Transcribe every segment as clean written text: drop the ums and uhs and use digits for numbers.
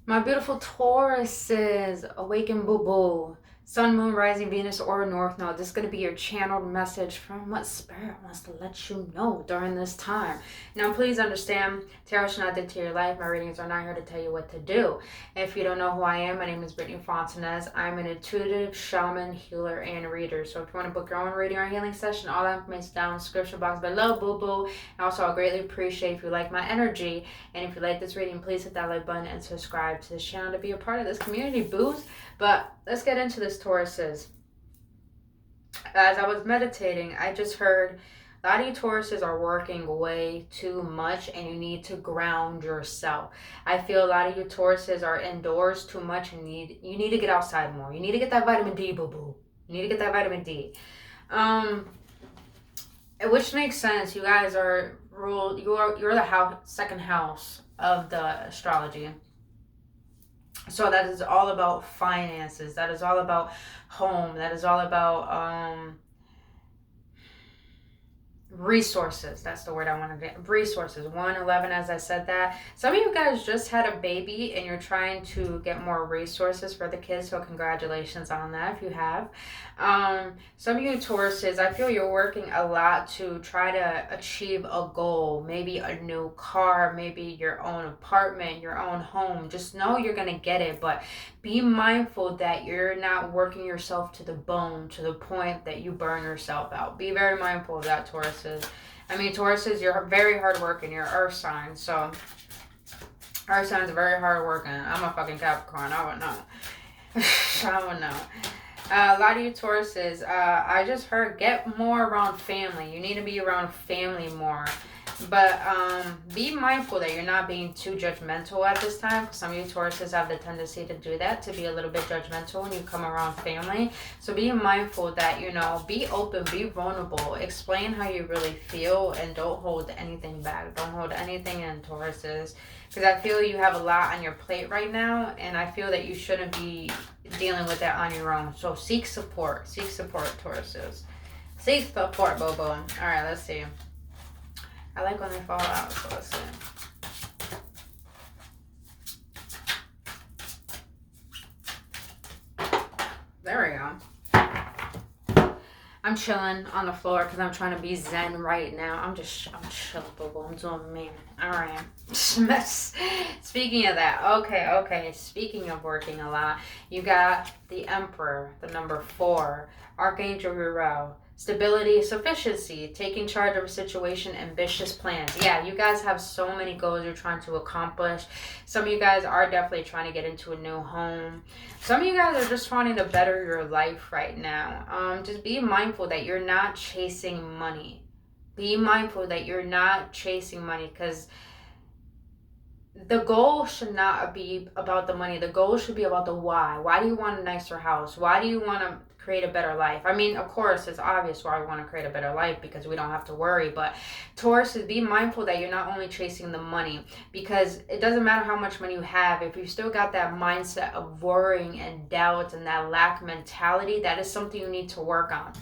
My beautiful Tauruses, awaken boo boo. Sun, moon, rising, Venus, or North Node. This is going to be your channeled message from what Spirit wants to let you know during this time. Now, please understand, tarot should not dictate your life. My readings are not here to tell you what to do. If you don't know who I am, my name is Brittany Fontanez. I'm an intuitive shaman, healer, and reader. So if you want to book your own reading or healing session, all that information is down in the description box below, boo boo. And also, I'll greatly appreciate if you like my energy. And if you like this reading, please hit that like button and subscribe to this channel to be a part of this community, boos. But let's get into this, Tauruses. As I was meditating, I just heard a lot of you Tauruses are working way too much and you need to ground yourself. I feel a lot of you Tauruses are indoors too much and you need to get outside more. You need to get that vitamin D, boo boo. You need to get that vitamin D. Which makes sense. You guys are ruled. You're the second house of the astrology. So that is all about finances. That is all about home. That is all about resources. That's the word I want to get. Resources. 111, as I said that. Some of you guys just had a baby and you're trying to get more resources for the kids. So congratulations on that if you have. Some of you Tauruses, I feel you're working a lot to try to achieve a goal. Maybe a new car, maybe your own apartment, your own home. Just know you're going to get it. But be mindful that you're not working yourself to the bone to the point that you burn yourself out. Be very mindful of that, Tauruses. I mean, Tauruses, you're very hard working. You're earth sign, so earth signs are very hard working. I'm a fucking Capricorn. I would know. I would know. A lot of you Tauruses, I just heard get more around family. You need to be around family more. But be mindful that you're not being too judgmental at this time. Some of you Tauruses have the tendency to do that, to be a little bit judgmental when you come around family. So be mindful that, be open, be vulnerable. Explain how you really feel and don't hold anything back. Don't hold anything in, Tauruses. Because I feel you have a lot on your plate right now. And I feel that you shouldn't be dealing with that on your own. So seek support. Seek support, Tauruses. Seek support, Bobo. All right, let's see. I like when they fall out, so let's see. There we go. I'm chilling on the floor because I'm trying to be zen right now. I'm chilling, boo. I'm doing me. All right. Speaking of that, okay. Speaking of working a lot, you got the Emperor, the number 4, Archangel Uriel. Stability, sufficiency, taking charge of a situation, ambitious plans. Yeah, you guys have so many goals you're trying to accomplish. Some of you guys are definitely trying to get into a new home. Some of you guys are just trying to better your life right now. Just be mindful that you're not chasing money. Be mindful that you're not chasing money, because the goal should not be about the money. The goal should be about the why. Why do you want a nicer house? Why do you want to create a better life? I mean, of course, it's obvious why we want to create a better life, because we don't have to worry. But Taurus, be mindful that you're not only chasing the money, because it doesn't matter how much money you have. If you still got that mindset of worrying and doubt and that lack mentality, that is something you need to work on.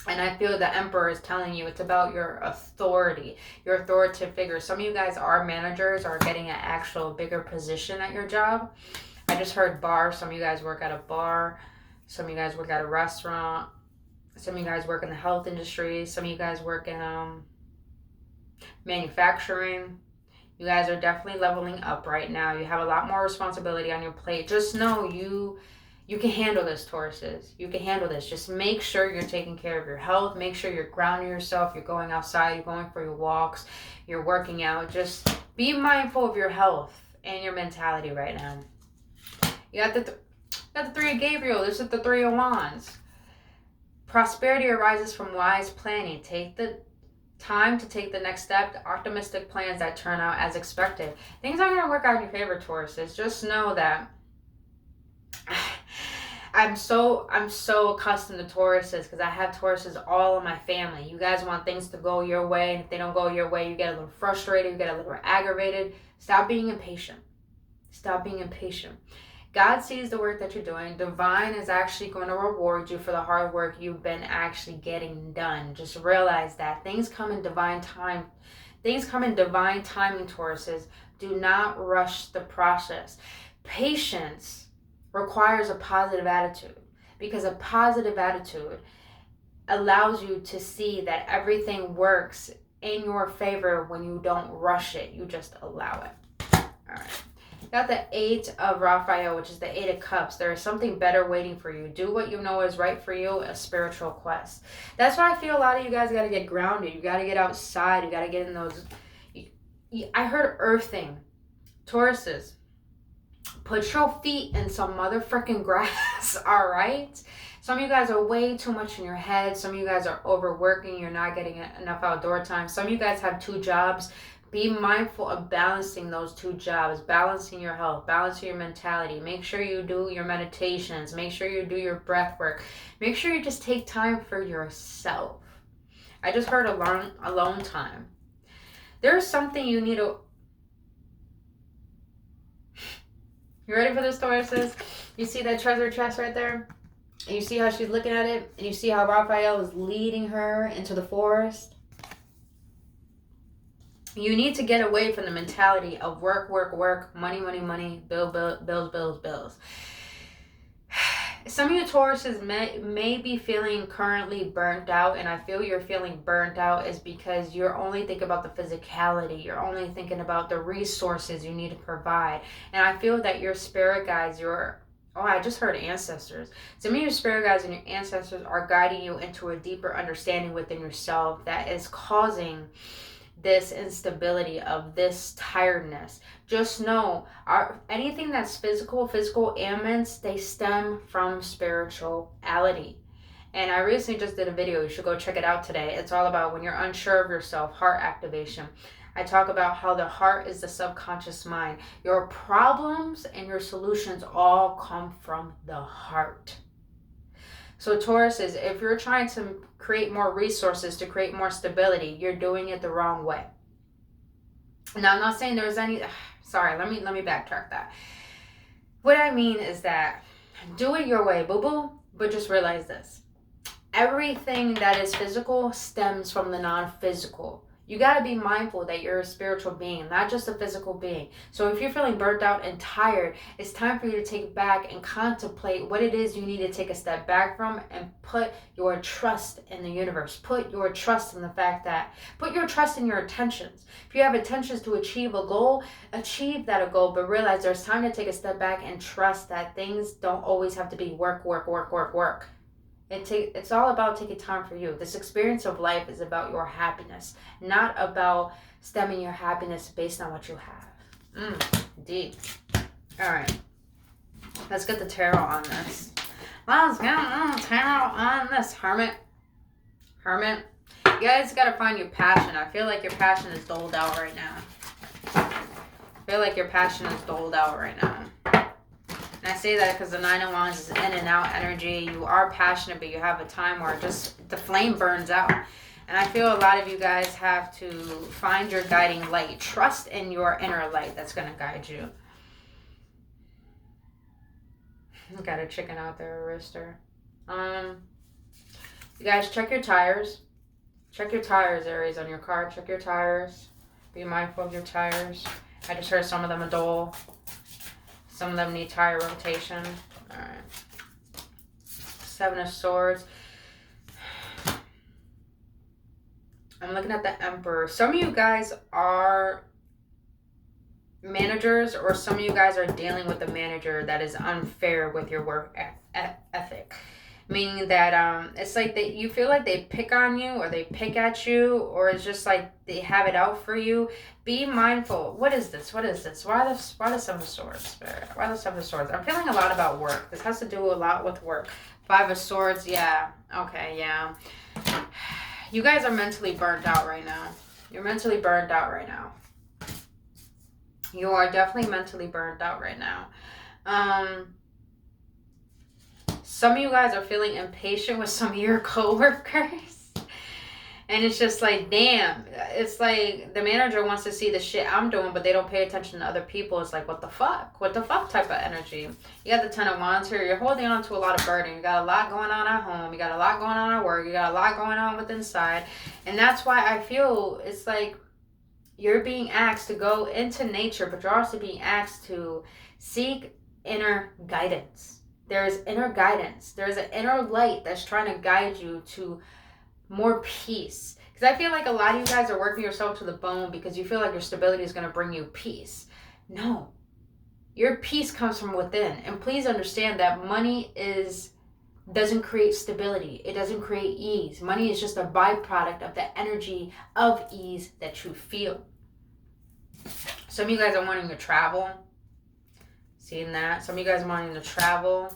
And I feel the Emperor is telling you it's about your authority, your authoritative figure. Some of you guys are managers, are getting an actual bigger position at your job. I just heard bar. Some of you guys work at a bar. Some of you guys work at a restaurant. Some of you guys work in the health industry. Some of you guys work in manufacturing. You guys are definitely leveling up right now. You have a lot more responsibility on your plate. Just know you can handle this, Tauruses. You can handle this. Just make sure you're taking care of your health. Make sure you're grounding yourself. You're going outside. You're going for your walks. You're working out. Just be mindful of your health and your mentality right now. You got the 3 of Gabriel. This is the 3 of Wands. Prosperity arises from wise planning. Take the time to take the next step. Optimistic plans that turn out as expected. Things aren't going to work out in your favor, Tauruses. Just know that I'm so accustomed to Tauruses because I have Tauruses all in my family. You guys want things to go your way, and if they don't go your way, you get a little frustrated, you get a little aggravated. Stop being impatient. Stop being impatient. God sees the work that you're doing. Divine is actually going to reward you for the hard work you've been actually getting done. Just realize that things come in divine time. Things come in divine timing, Tauruses. Do not rush the process. Patience requires a positive attitude, because a positive attitude allows you to see that everything works in your favor when you don't rush it. You just allow it. All right. Got the 8 of Raphael, which is the 8 of Cups. There is something better waiting for you. Do what you know is right for you, a spiritual quest. That's why I feel a lot of you guys got to get grounded. You got to get outside. You got to get in those... I heard earthing. Tauruses, put your feet in some motherfucking grass, all right? Some of you guys are way too much in your head. Some of you guys are overworking. You're not getting enough outdoor time. Some of you guys have 2 jobs. Be mindful of balancing those 2 jobs, balancing your health, balancing your mentality. Make sure you do your meditations. Make sure you do your breath work. Make sure you just take time for yourself. I just heard alone time. There's something you need to... You ready for this, Tauruses? You see that treasure chest right there? And you see how she's looking at it? And you see how Raphael is leading her into the forest? You need to get away from the mentality of work, work, work, money, money, money, bills, bills, bills. Some of you Tauruses may be feeling currently burnt out, and I feel you're feeling burnt out is because you're only thinking about the physicality. You're only thinking about the resources you need to provide. And I feel that your spirit guides, I just heard ancestors. Some of your spirit guides and your ancestors are guiding you into a deeper understanding within yourself that is causing this instability of this tiredness. Just know, anything that's physical ailments, they stem from spirituality. And I recently just did a video. You should go check it out today. It's all about when you're unsure of yourself, heart activation. I talk about how the heart is the subconscious mind. Your problems and your solutions all come from the heart. So Tauruses, if you're trying to create more resources, to create more stability, you're doing it the wrong way. Now, I'm not saying there's any... Sorry, let me backtrack that. What I mean is that do it your way, boo-boo, but just realize this. Everything that is physical stems from the non-physical. You got to be mindful that you're a spiritual being, not just a physical being. So if you're feeling burnt out and tired, it's time for you to take back and contemplate what it is you need to take a step back from and put your trust in the universe. Put your trust in the fact that, put your trust in your intentions. If you have intentions to achieve a goal, achieve that goal, but realize there's time to take a step back and trust that things don't always have to be work, work, work, work, work. It's all about taking time for you. This experience of life is about your happiness, not about stemming your happiness based on what you have. Deep. All right. Let's get the tarot on this. Let's get the tarot on this. Hermit. You guys got to find your passion. I feel like your passion is doled out right now. And I say that because the 9 of Wands is in and out energy. You are passionate, but you have a time where just the flame burns out. And I feel a lot of you guys have to find your guiding light. Trust in your inner light that's going to guide you. Got a chicken out there, a wrister. You guys, check your tires. Check your tires, Aries, on your car. Check your tires. Be mindful of your tires. I just heard some of them are dull. Some of them need tire rotation. All right. 7 of Swords. I'm looking at the Emperor. Some of you guys are managers, or some of you guys are dealing with a manager that is unfair with your work ethic. Meaning that it's like you feel like they pick on you, or they pick at you, or it's just like they have it out for you. Be mindful. What is this? Why the 7 of Swords, Spirit? Why the 7 of Swords? I'm feeling a lot about work. This has to do a lot with work. 5 of Swords, yeah. Okay, yeah. You guys are mentally burnt out right now. You're mentally burned out right now. You are definitely mentally burned out right now. Some of you guys are feeling impatient with some of your coworkers. And it's just like, damn. It's like the manager wants to see the shit I'm doing, but they don't pay attention to other people. It's like, what the fuck? What the fuck type of energy? You got the 10 of Wands here. You're holding on to a lot of burden. You got a lot going on at home. You got a lot going on at work. You got a lot going on with inside. And that's why I feel it's like you're being asked to go into nature, but you're also being asked to seek inner guidance. There's inner guidance. There's an inner light that's trying to guide you to more peace. Because I feel like a lot of you guys are working yourself to the bone because you feel like your stability is going to bring you peace. No. Your peace comes from within. And please understand that money doesn't create stability. It doesn't create ease. Money is just a byproduct of the energy of ease that you feel. Some of you guys are wanting to travel. Seeing that? Some of you guys are wanting to travel.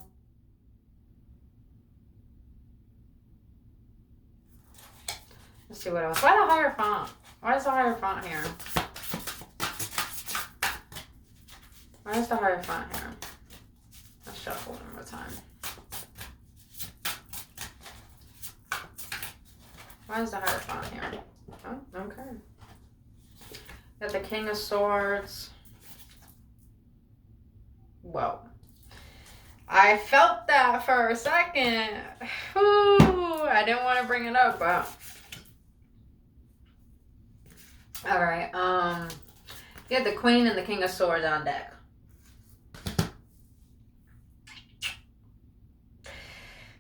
Let's see what else. Why the higher font? Why is the higher font here? Why is the higher font here? Let's shuffle one more time. Why is the higher font here? Oh, okay. Got the King of Swords. Whoa. I felt that for a second. Whew, I didn't want to bring it up, but... Alright, you got the Queen and the King of Swords on deck.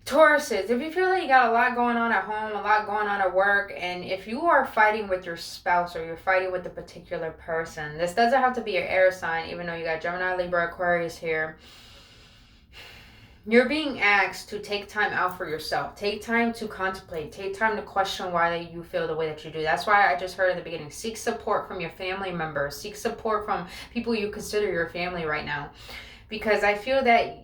Tauruses, if you feel like you got a lot going on at home, a lot going on at work, and if you are fighting with your spouse or you're fighting with a particular person, this doesn't have to be your air sign, even though you got Gemini, Libra, Aquarius here. You're being asked to take time out for yourself. Take time to contemplate. Take time to question why you feel the way that you do. That's why I just heard at the beginning. Seek support from your family members. Seek support from people you consider your family right now. Because I feel that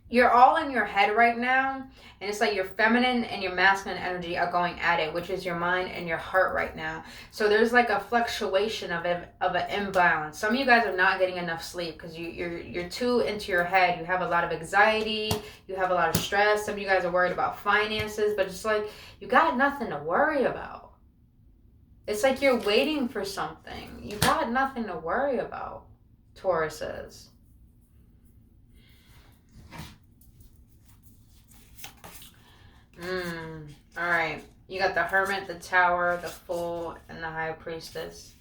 you're all in your head right now, and it's like your feminine and your masculine energy are going at it, which is your mind and your heart right now. So there's like a fluctuation of an imbalance. Some of you guys are not getting enough sleep because you're too into your head. You have a lot of anxiety. You have a lot of stress. Some of you guys are worried about finances, but it's like you got nothing to worry about. It's like you're waiting for something. You got nothing to worry about, Tauruses. All right. You got the Hermit, the Tower, the Fool, and the High Priestess.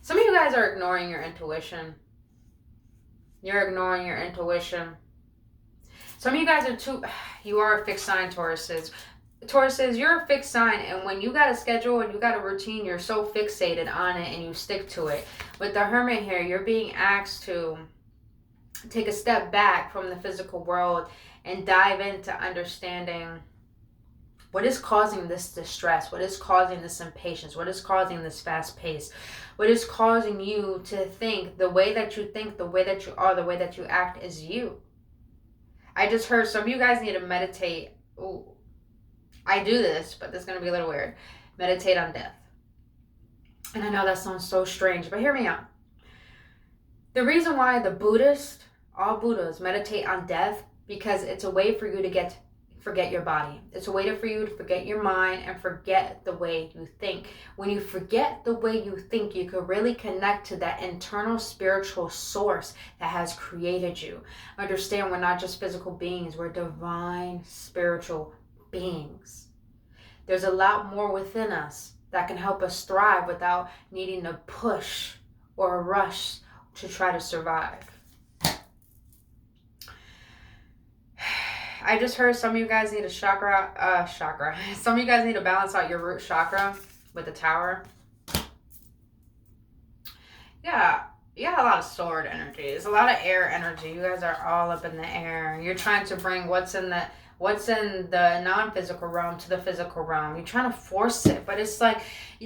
Some of you guys are ignoring your intuition. You're ignoring your intuition. Some of you guys you are a fixed sign, Tauruses. Tauruses, you're a fixed sign, and when you got a schedule and you got a routine, you're so fixated on it and you stick to it. With the Hermit here, you're being asked to take a step back from the physical world and dive into understanding what is causing this distress, what is causing this impatience, what is causing this fast pace, what is causing you to think the way that you think, the way that you are, the way that you act is you. I just heard some of you guys need to meditate. Ooh, I do this, but this is going to be a little weird. Meditate on death. And I know that sounds so strange, but hear me out. The reason why all Buddhas meditate on death, because it's a way for you to forget your body. It's a way for you to forget your mind and forget the way you think. When you forget the way you think, you can really connect to that internal spiritual source that has created you. Understand, we're not just physical beings. We're divine spiritual beings. There's a lot more within us that can help us thrive without needing to push or rush to try to survive. I just heard some of you guys need a chakra. Some of you guys need to balance out your root chakra with the Tower. Yeah, you got a lot of sword energy. There's a lot of air energy. You guys are all up in the air. You're trying to bring what's in the non-physical realm to the physical realm. You're trying to force it, but it's like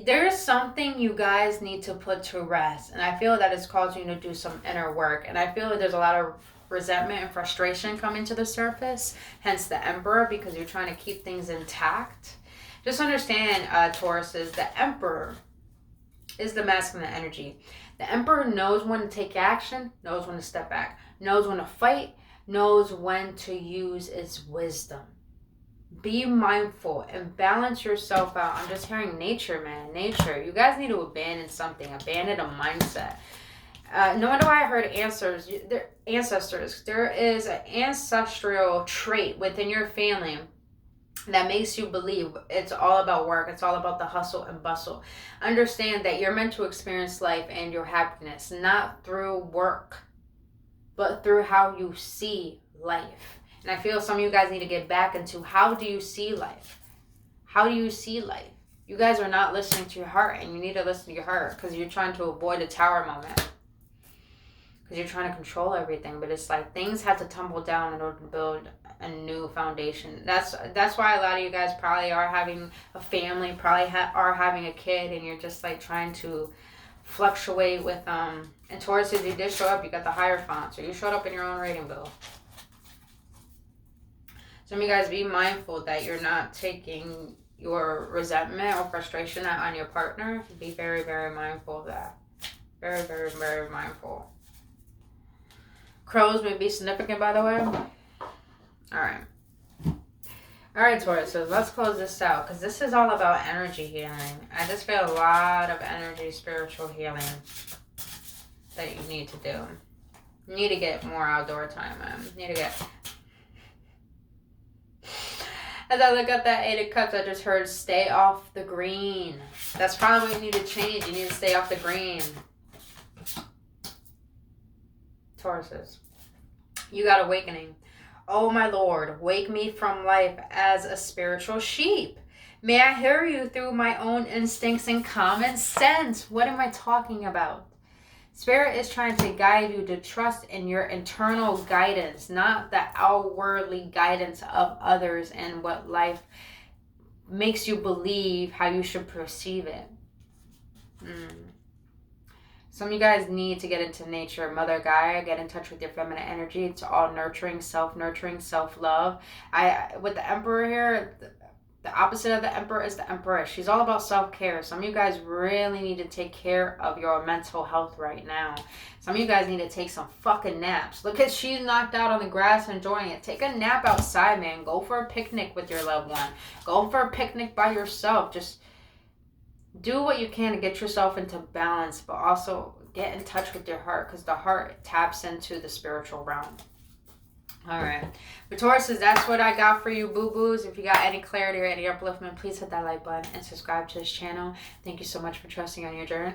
there's something you guys need to put to rest, and I feel that it's causing you to do some inner work, and I feel that there's a lot of resentment and frustration coming to the surface, hence the Emperor, because you're trying to keep things intact. Just understand, Tauruses, the Emperor is the masculine energy. The Emperor knows when to take action, knows when to step back, knows when to fight, knows when to use its wisdom. Be mindful and balance yourself out. I'm just hearing nature, man. Nature. You guys need to abandon something. Abandon a mindset. No wonder why I heard ancestors. There is an ancestral trait within your family that makes you believe it's all about work, it's all about the hustle and bustle. Understand that you're meant to experience life and your happiness not through work, but through how you see life. And I feel some of you guys need to get back into, how do you see life? How do you see life? You guys are not listening to your heart, and you need to listen to your heart, because you're trying to avoid a tower moment, because you're trying to control everything. But it's like things have to tumble down in order to build a new foundation. That's why a lot of you guys probably are having a family, probably are having a kid, and you're just like trying to fluctuate with and Taurus, if you did show up, you got the Hierophant, so you showed up in your own rating bill. Some of you guys, be mindful that you're not taking your resentment or frustration out on your partner. Be very, very mindful of that. Very, very, very mindful. Crows may be significant, by the way. Alright, Taurus, so let's close this out, because this is all about energy healing. I just feel a lot of energy, spiritual healing that you need to do. You need to get more outdoor time, man. You need to get... As I look at that 8 of Cups, I just heard stay off the green. That's probably what you need to change. You need to stay off the green. Tauruses, you got awakening. Oh my Lord, wake me from life as a spiritual sheep. May I hear you through my own instincts and common sense. What am I talking about? Spirit is trying to guide you to trust in your internal guidance, not the outwardly guidance of others and what life makes you believe how you should perceive it. Some of you guys need to get into nature. Mother Gaia, get in touch with your feminine energy. It's all nurturing, self-nurturing, self-love. With the Emperor here, the opposite of the Emperor is the Empress. She's all about self-care. Some of you guys really need to take care of your mental health right now. Some of you guys need to take some fucking naps. Look at, she's knocked out on the grass enjoying it. Take a nap outside, man. Go for a picnic with your loved one. Go for a picnic by yourself. Just do what you can to get yourself into balance, but also get in touch with your heart, because the heart taps into the spiritual realm. All right. For Tauruses, that's what I got for you, boo-boos. If you got any clarity or any upliftment, please hit that like button and subscribe to this channel. Thank you so much for trusting on your journey.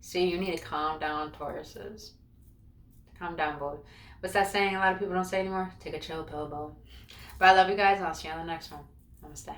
See, you need to calm down, Tauruses. Calm down, boo. What's that saying a lot of people don't say anymore? Take a chill pill, boo. But I love you guys, and I'll see you on the next one. Namaste.